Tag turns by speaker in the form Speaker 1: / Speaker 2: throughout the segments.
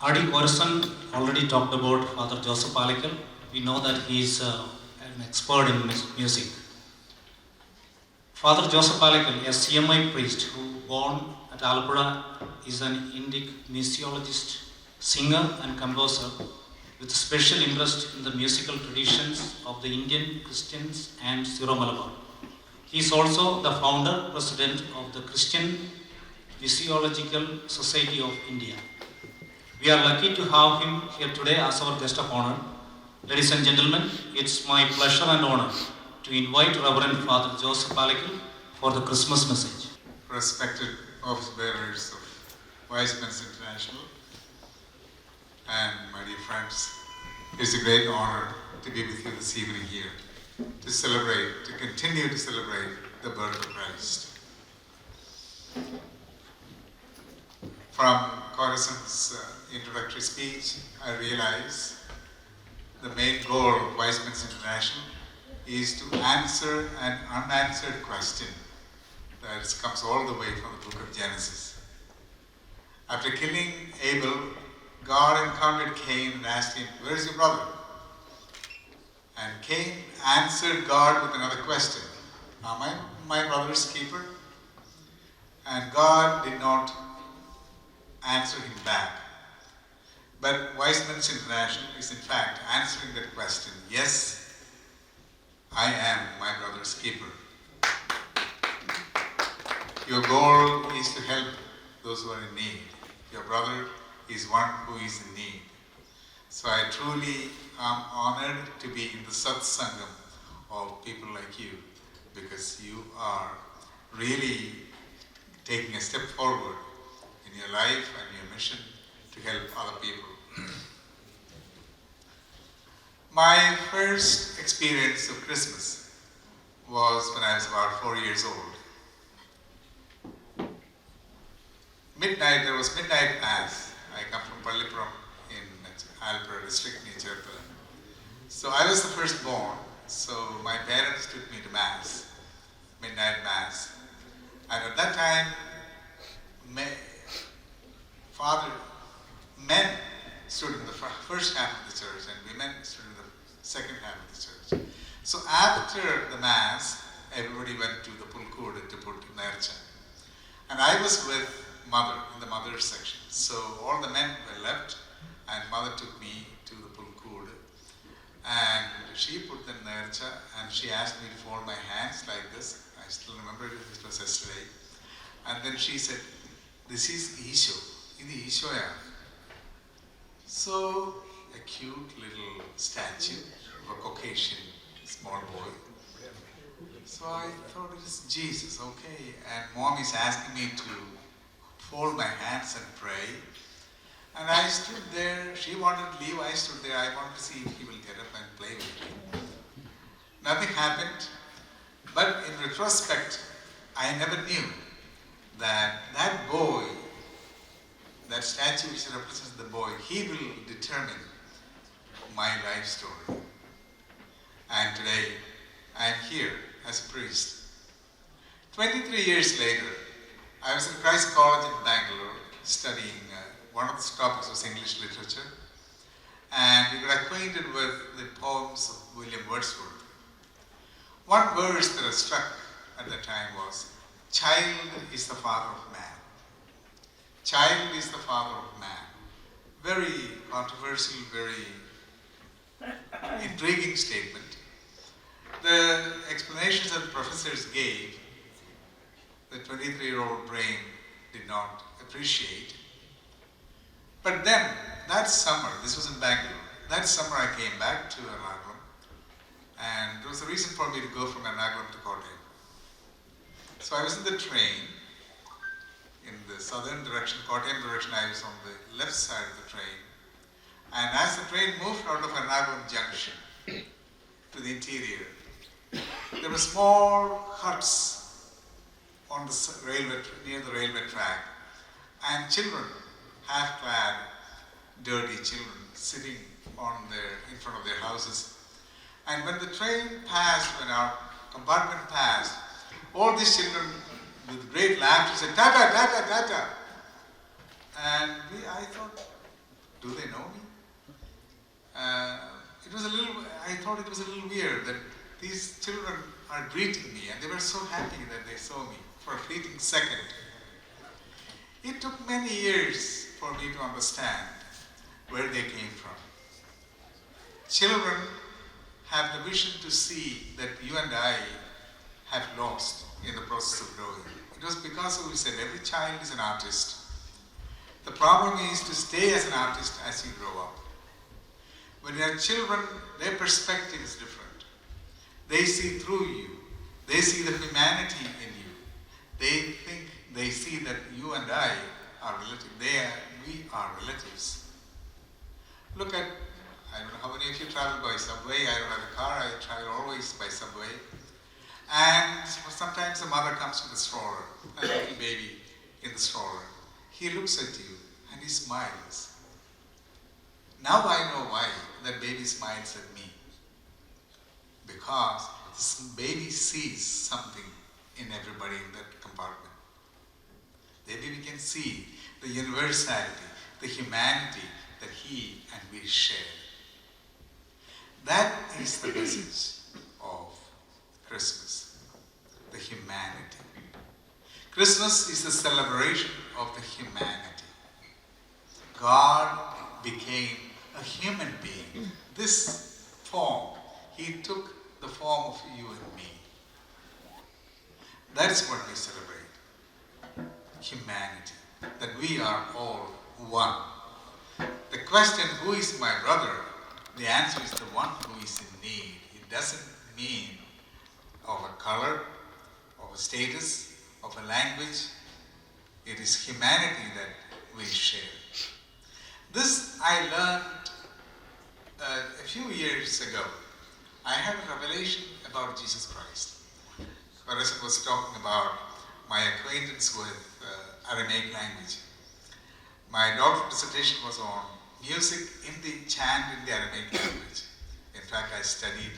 Speaker 1: Adi Korson already talked about Father Joseph Palekal. We know that he is an expert in music. Father Joseph Palekal, a CMI priest who born at Alapura, is an Indic missiologist, singer and composer with special interest in the musical traditions of the Indian Christians and Syro Malabar. He is also the founder president of the Christian Missiological Society of India. We are lucky to have him here today as our guest of honor. Ladies and gentlemen, it's my pleasure and honor to invite Reverend Father Joseph Palekal for the Christmas message.
Speaker 2: Respected office bearers of Wise Men's International and my dear friends, it's a great honor to be with you this evening here to continue to celebrate the birth of Christ. From Corison's introductory speech, I realize the main goal of Wise Men's International is to answer an unanswered question that comes all the way from the book of Genesis. After killing Abel, God encountered Cain and asked him, "Where is your brother?" And Cain answered God with another question, "Am I my brother's keeper?" And God did not answer him back. But Wise Men's International is in fact answering that question. Yes, I am my brother's keeper. Your goal is to help those who are in need. Your brother is one who is in need. So I truly am honored to be in the satsangam of people like you, because you are really taking a step forward in your life and your mission to help other people. My first experience of Christmas was when I was about 4 years old. Midnight, there was midnight mass. I come from Pallipuram in Alapura district near Cherpura. So I was the firstborn, so my parents took me to mass, midnight mass. And at that time, men stood in the first half of the church and women stood in the second half of the church. So after the mass, everybody went to the Pulkood to put Nercha. And I was with mother in the mother section. So all the men were left and mother took me to the Pulkood. And she put the Nercha and she asked me to fold my hands like this. I still remember it was yesterday. And then she said, "This is Isho. This is Ishoya." So a cute little statue of a Caucasian small boy. So I thought it is Jesus, okay. And mom is asking me to fold my hands and pray. And I stood there. She wanted to leave. I stood there. I wanted to see if he will get up and play with me. Nothing happened. But in retrospect, I never knew that that boy, that statue which represents the boy, he will determine my life story. And today, I am here as a priest. 23 years later, I was at Christ College in Bangalore studying, one of the topics was English literature, and we got acquainted with the poems of William Wordsworth. One verse that was struck at that time was, "Child is the father of man." Child is the father of man. Very controversial, very intriguing statement. The explanations that the professors gave, the 23-year-old brain did not appreciate. But then, that summer, this was in Bangalore, that summer I came back to Ernakulam, and there was a reason for me to go from Ernakulam to Kottayam. So I was in the train, in the southern direction, Kottayam direction. I was on the left side of the train. And as the train moved out of Ernakulam junction to the interior, there were small huts on the railway, near the railway track, and children, half-clad, dirty children, sitting in front of their houses. And when the train passed, when our compartment passed, all these children with great laughter said, "Tata, Tata, Tata." And I thought, Do they know me? I thought it was a little weird that these children are greeting me and they were so happy that they saw me for a fleeting second. It took many years for me to understand where they came from. Children have the vision to see that you and I have lost in the process of growing. It was because we said every child is an artist. The problem is to stay as an artist as you grow up. When you have children, their perspective is different. They see through you. They see the humanity in you. They see that you and I are relative. We are relatives. Look at, I don't know how many of you travel by subway. I don't have a car. I travel always by subway. And sometimes the mother comes with a stroller, a little baby in the stroller. He looks at you and he smiles. Now I know why that baby smiles at me. Because this baby sees something in everybody in that compartment. The baby can see the universality, the humanity that he and we share. That is the message of Christmas, the humanity. Christmas is the celebration of the humanity. God became a human being. This form, he took the form of you and me. That's what we celebrate. Humanity. That we are all one. The question, who is my brother? The answer is the one who is in need. It doesn't mean of a color, of a status, of a language. It is humanity that we share. This I learned a few years ago. I had a revelation about Jesus Christ. Karasan was talking about my acquaintance with Aramaic language. My doctoral dissertation was on music in the chant in the Aramaic language. In fact, I studied,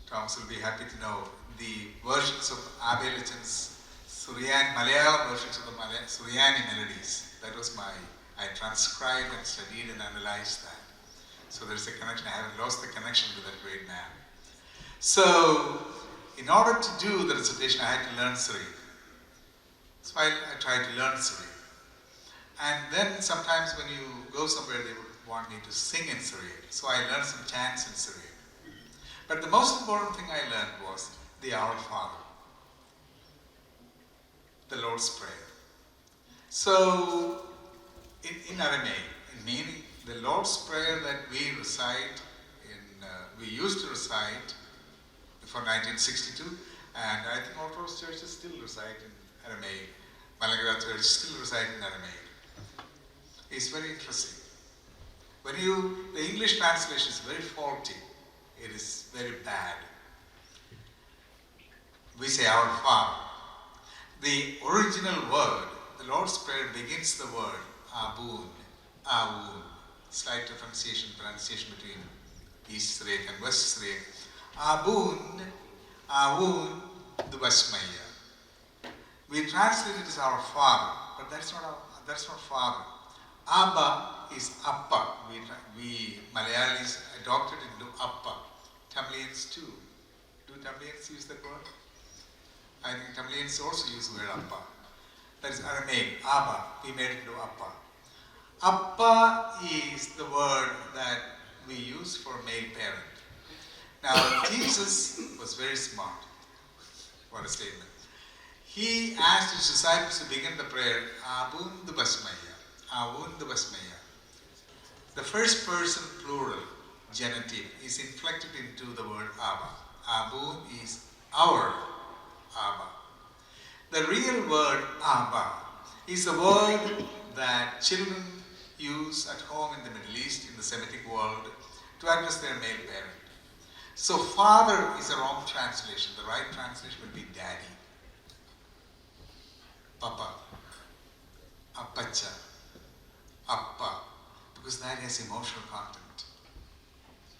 Speaker 2: Thomas will be happy to know, the versions of Abel Lichen's Malayalam versions of the Suryani melodies. That was I transcribed and studied and analyzed that. So there's a connection. I haven't lost the connection with that great man. So, in order to do the dissertation, I had to learn Syriac. So I tried to learn Syriac. And then sometimes when you go somewhere, they would want me to sing in Syriac. So I learned some chants in Syriac. But the most important thing I learned was the Our Father, the Lord's Prayer. So, in Aramaic, in meaning, the Lord's Prayer that we recite, we used to recite before 1962, and I think Orthodox churches still recite in Aramaic. Malankara Church still recite in Aramaic. It's very interesting. The English translation is very faulty. It is very bad. We say Our Father. The original word, the Lord's Prayer begins the word Abun, Awun. Slight pronunciation between East Syriac and West Syriac. Abun, Awun, Dubasmaya. We translate it as Our Father, but that's not Father. Abba is Appa. We Malayalis adopted it into Appa. Tamilians too. Do Tamilians use that word? I think Tamilians also use the word Appa. That is Aramaic. Abba. We made it into Appa. Appa is the word that we use for male parent. Now, Jesus was very smart. What a statement. He asked his disciples to begin the prayer, Abun Dubasmaya. Abun Dubasmaya. The first person plural, genitive, is inflected into the word Abba. Abun is our Abba. The real word Abba is a word that children use at home in the Middle East, in the Semitic world, to address their male parent. So father is a wrong translation. The right translation would be daddy. Papa. Appacha. Appa. Because that has emotional content.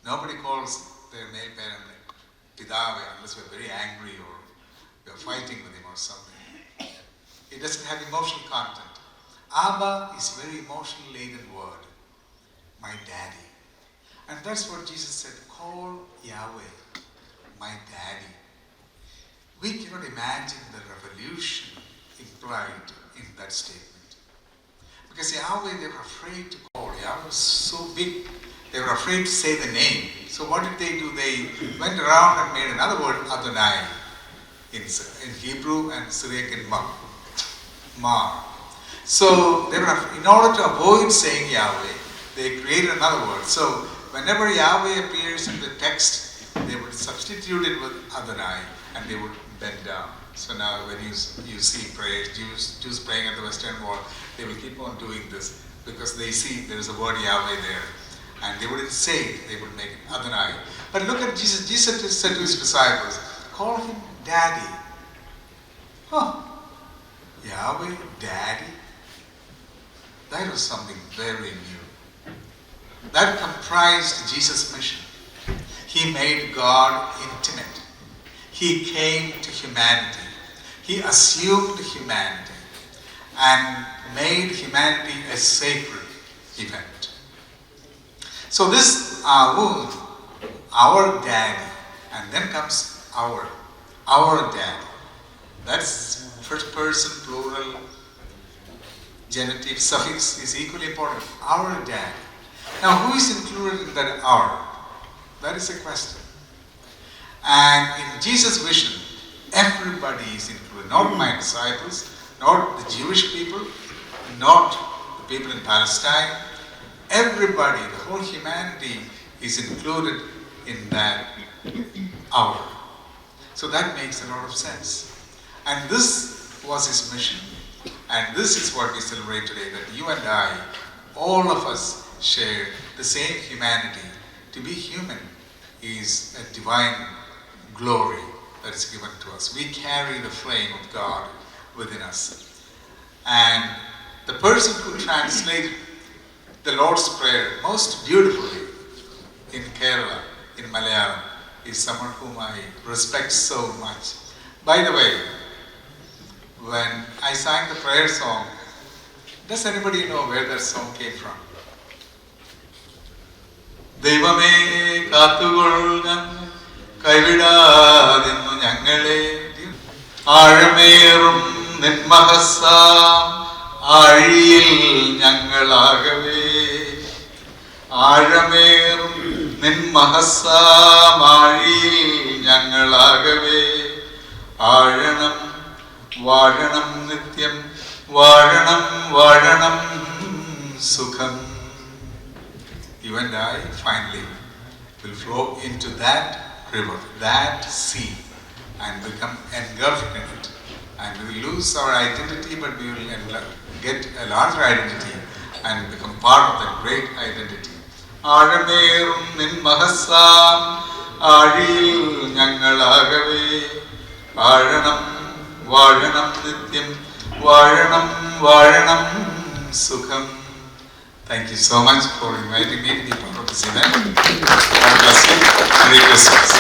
Speaker 2: Nobody calls their male parent Pidave unless we're very angry or we're fighting with him or something. It doesn't have emotional content. Abba is a very emotional laden word. my daddy. And that's what Jesus said, call Yahweh my daddy. We cannot imagine the revolution implied in that statement. Because Yahweh, they were afraid to call. Yahweh was so big, they were afraid to say the name. So what did they do? They went around and made another word, Adonai, in Hebrew and Syriac in Mar. So they were, in order to avoid saying Yahweh, they created another word. So whenever Yahweh appears in the text, they would substitute it with Adonai and they would bend down. So now when you see prayers, Jews praying at the Western Wall, they will keep on doing this because they see there is a word Yahweh there. And they wouldn't say it, they would make it Adonai. But look at Jesus. Jesus said to his disciples, call him Daddy. Huh. Yahweh, Daddy? That was something very new. That comprised Jesus' mission. He made God intimate. He came to humanity. He assumed humanity and made humanity a sacred event. So this our daddy, and then comes our daddy. That's first person plural genitive suffix is equally important. Our daddy. Now who is included in that our? That is a question. And in Jesus' vision, everybody is included. Not my disciples, not the Jewish people, not the people in Palestine. Everybody, the whole humanity is included in that hour. So that makes a lot of sense. And this was his mission. And this is what we celebrate today, that you and I, all of us share the same humanity. To be human is a divine glory that is given to us. We carry the flame of God within us. And the person who translated the Lord's Prayer most beautifully in Kerala, in Malayalam, is someone whom I respect so much. By the way, when I sang the prayer song, does anybody know where that song came from? Devame kathugolgan kaividadenu ഞങ്ങളെ ആഴമേറും നിന്മഹസ്സാം ആഴിയിൽ ഞങ്ങളാകവേ ആഴമേറും നിന്മഹസ്സാം ആഴിയിൽ ഞങ്ങളാകവേ ആഴണം വാഴണം നിത്യം വാഴണം വാഴണം സുഖം. You and I finally will flow into that river, that sea, and become engulfed in it. And we will lose our identity, but we will get a larger identity and become part of that great identity. ആഴമേറും നിൻ മഹസ്സാം ആഴിയിൽ ഞങ്ങളാകവേ ആഴണം വാഴണം നിത്യം വാഴണം വാഴണം സുഖം. Thank you so much for inviting me to be part of this event. God bless you. Merry Christmas.